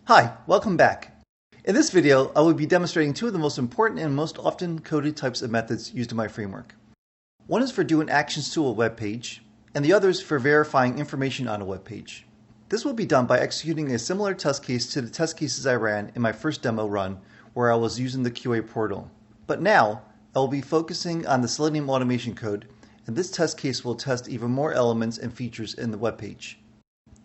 Hi, welcome back. In this video, I will be demonstrating two of the most important and most often coded types of methods used in my framework. One is for doing actions to a web page, and the other is for verifying information on a web page. This will be done by executing a similar test case to the test cases I ran in my first demo run where I was using the QA portal. But now, I will be focusing on the Selenium automation code, and this test case will test even more elements and features in the web page.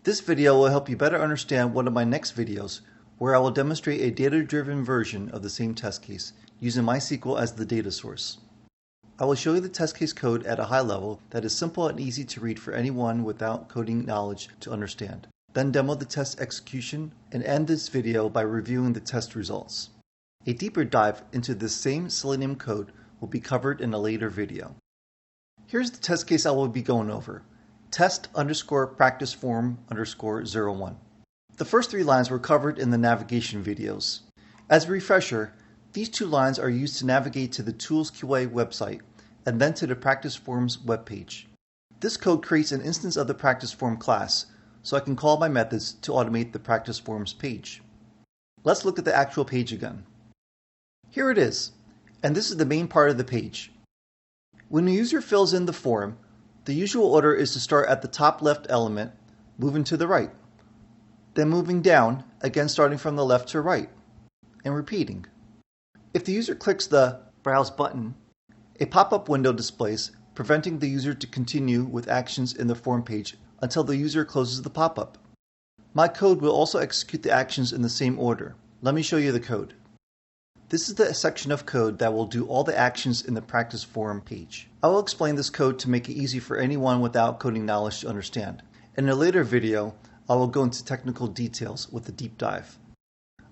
This video will help you better understand one of my next videos where I will demonstrate a data-driven version of the same test case using MySQL as the data source. I will show you the test case code at a high level that is simple and easy to read for anyone without coding knowledge to understand. Then demo the test execution and end this video by reviewing the test results. A deeper dive into this same Selenium code will be covered in a later video. Here's the test case I will be going over. Test_practice_form_01. The first three lines were covered in the navigation videos. As a refresher, these two lines are used to navigate to the Tools QA website and then to the Practice Forms webpage. This code creates an instance of the Practice Form class, so I can call my methods to automate the Practice Forms page. Let's look at the actual page again. Here it is, and this is the main part of the page. When the user fills in the form, the usual order is to start at the top left element, moving to the right, then moving down, again starting from the left to right, and repeating. If the user clicks the Browse button, a pop-up window displays, preventing the user to continue with actions in the form page until the user closes the pop-up. My code will also execute the actions in the same order. Let me show you the code. This is the section of code that will do all the actions in the practice form page. I will explain this code to make it easy for anyone without coding knowledge to understand. In a later video, I will go into technical details with a deep dive.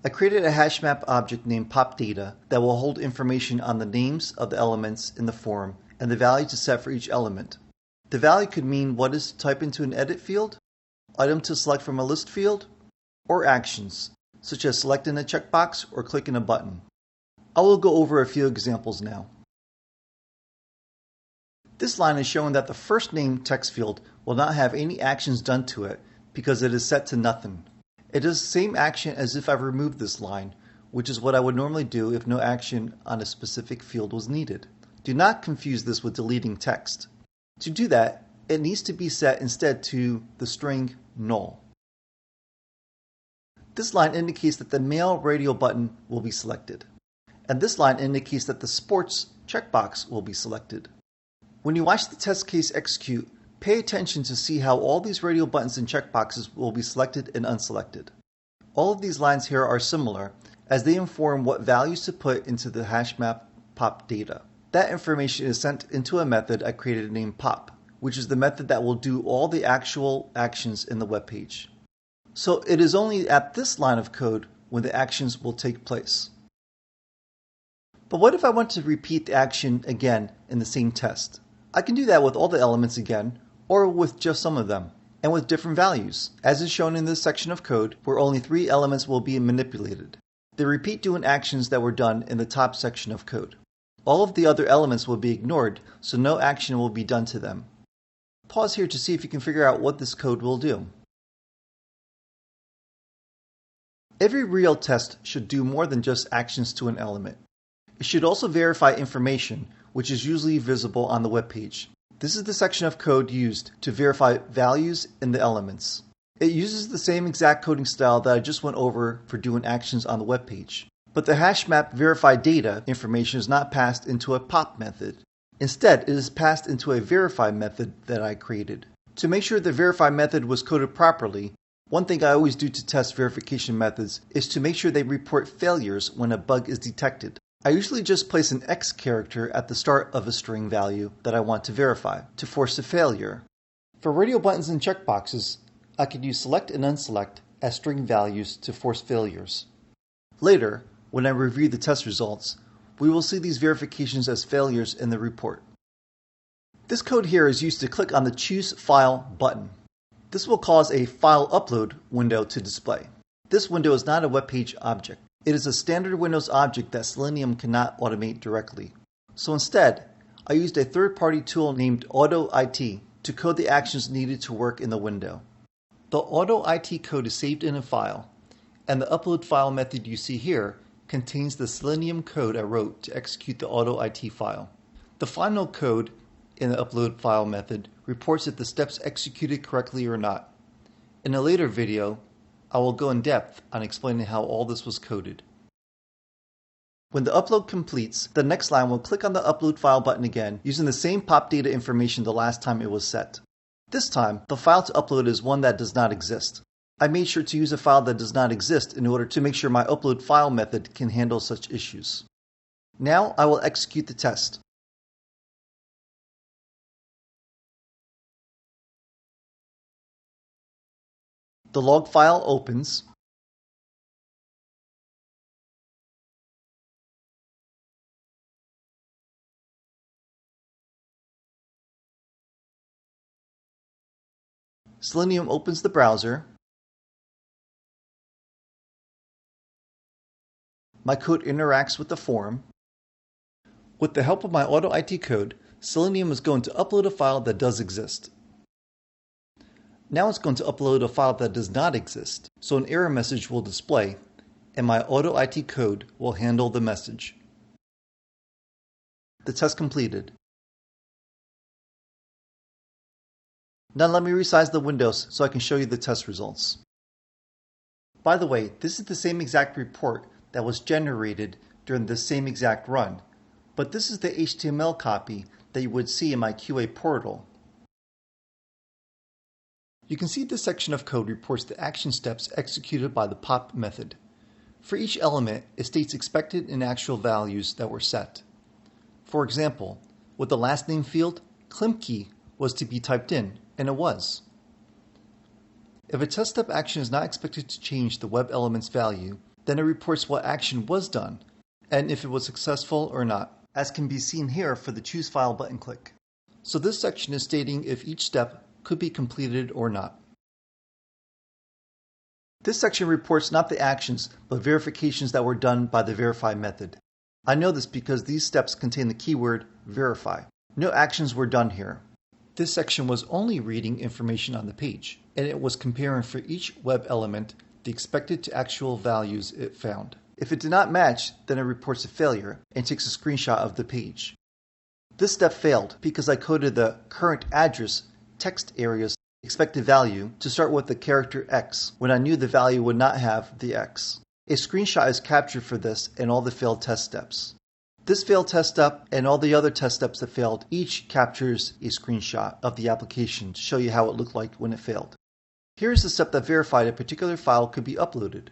I created a hash map object named popData that will hold information on the names of the elements in the form and the value to set for each element. The value could mean what is to type into an edit field, item to select from a list field, or actions, such as selecting a checkbox or clicking a button. I will go over a few examples now. This line is showing that the first name text field will not have any actions done to it because it is set to nothing. It does the same action as if I removed this line, which is what I would normally do if no action on a specific field was needed. Do not confuse this with deleting text. To do that, it needs to be set instead to the string null. This line indicates that the male radial button will be selected. And this line indicates that the sports checkbox will be selected. When you watch the test case execute, pay attention to see how all these radial buttons and checkboxes will be selected and unselected. All of these lines here are similar as they inform what values to put into the hash map pop data. That information is sent into a method I created named pop, which is the method that will do all the actual actions in the web page. So it is only at this line of code when the actions will take place. But what if I want to repeat the action again in the same test? I can do that with all the elements again, or with just some of them, and with different values, as is shown in this section of code where only 3 elements will be manipulated. They repeat doing actions that were done in the top section of code. All of the other elements will be ignored, so no action will be done to them. Pause here to see if you can figure out what this code will do. Every real test should do more than just actions to an element. It should also verify information, which is usually visible on the web page. This is the section of code used to verify values in the elements. It uses the same exact coding style that I just went over for doing actions on the web page. But the hash map verify data information is not passed into a pop method. Instead, it is passed into a verify method that I created. To make sure the verify method was coded properly, one thing I always do to test verification methods is to make sure they report failures when a bug is detected. I usually just place an X character at the start of a string value that I want to verify to force a failure. For radial buttons and checkboxes, I could use select and unselect as string values to force failures. Later, when I review the test results, we will see these verifications as failures in the report. This code here is used to click on the Choose File button. This will cause a File Upload window to display. This window is not a web page object. It is a standard Windows object that Selenium cannot automate directly. So instead, I used a third-party tool named AutoIT to code the actions needed to work in the window. The AutoIT code is saved in a file, and the upload file method you see here contains the Selenium code I wrote to execute the auto-IT file. The final code in the upload file method reports if the steps executed correctly or not. In a later video, I will go in depth on explaining how all this was coded. When the upload completes, the next line will click on the upload file button again using the same pop data information the last time it was set. This time, the file to upload is one that does not exist. I made sure to use a file that does not exist in order to make sure my upload file method can handle such issues. Now I will execute the test. The log file opens. Selenium opens the browser. My code interacts with the form. With the help of my auto-IT code, Selenium is going to upload a file that does exist. Now it's going to upload a file that does not exist, so an error message will display, and my auto-IT code will handle the message. The test completed. Now let me resize the windows so I can show you the test results. By the way, this is the same exact report that was generated during the same exact run, but this is the HTML copy that you would see in my QA portal. You can see this section of code reports the action steps executed by the pop method. For each element, it states expected and actual values that were set. For example, with the last name field, Klimke was to be typed in, and it was. If a test step action is not expected to change the WebElements value, then it reports what action was done, and if it was successful or not, as can be seen here for the Choose File button click. So this section is stating if each step could be completed or not. This section reports not the actions, but verifications that were done by the verify method. I know this because these steps contain the keyword verify. No actions were done here. This section was only reading information on the page, and it was comparing for each web element the expected to actual values it found. If it did not match, then it reports a failure and takes a screenshot of the page. This step failed because I coded the current address text area's expected value to start with the character X when I knew the value would not have the X. A screenshot is captured for this and all the failed test steps. This failed test step and all the other test steps that failed each captures a screenshot of the application to show you how it looked like when it failed. Here's the step that verified a particular file could be uploaded.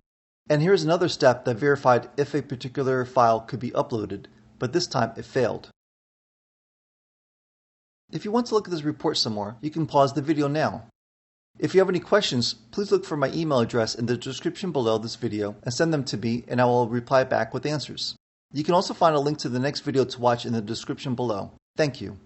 And here's another step that verified if a particular file could be uploaded, but this time it failed. If you want to look at this report some more, you can pause the video now. If you have any questions, please look for my email address in the description below this video and send them to me, and I will reply back with answers. You can also find a link to the next video to watch in the description below. Thank you.